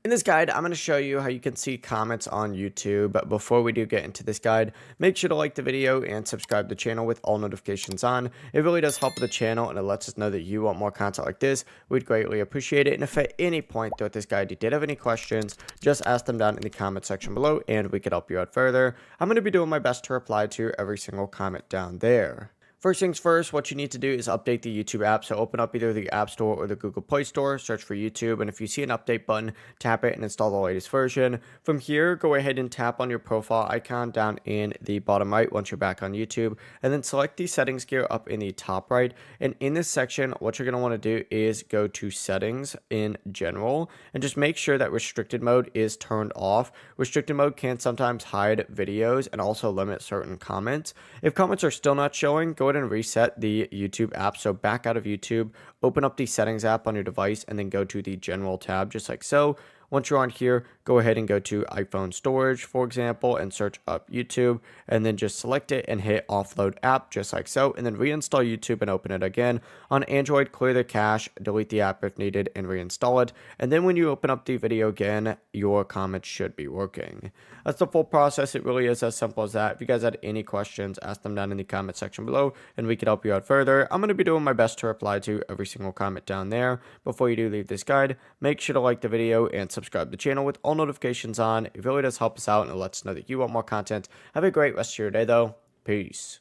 In this guide, I'm going to show you how you can see comments on YouTube. But before we do get into this guide, make sure to like the video and subscribe to the channel with all notifications on. It really does help the channel and it lets us know that you want more content like this. We'd greatly appreciate it. And if at any point throughout this guide you did have any questions, just ask them down in the comment section below and we could help you out further. I'm going to be doing my best to reply to every single comment down there. First things first, what you need to do is update the YouTube app. So open up either the App Store or the Google Play Store, search for YouTube, and if you see an update button, tap it and install the latest version. From here, go ahead and tap on your profile icon down in the bottom right once you're back on YouTube, and then select the settings gear up in the top right. And in this section, what you're going to want to do is go to settings in general, and just make sure that restricted mode is turned off. Restricted mode can sometimes hide videos and also limit certain comments. If comments are still not showing, go ahead and reset the YouTube app. So back out of YouTube, open up the settings app on your device and then go to the general tab just like so. Once you're on here, go ahead and go to iPhone storage, for example, and search up YouTube, and then just select it and hit offload app just like so, and then reinstall YouTube and open it again. On Android, clear the cache, delete the app if needed, and reinstall it. And then when you open up the video again, your comments should be working. That's the full process. It really is as simple as that. If you guys had any questions, ask them down in the comment section below, and we can help you out further. I'm going to be doing my best to reply to every single comment down there. Before you do leave this guide, make sure to like the video and subscribe to the channel with all notifications on. It really does help us out and it lets us know that you want more content. Have a great rest of your day though. Peace.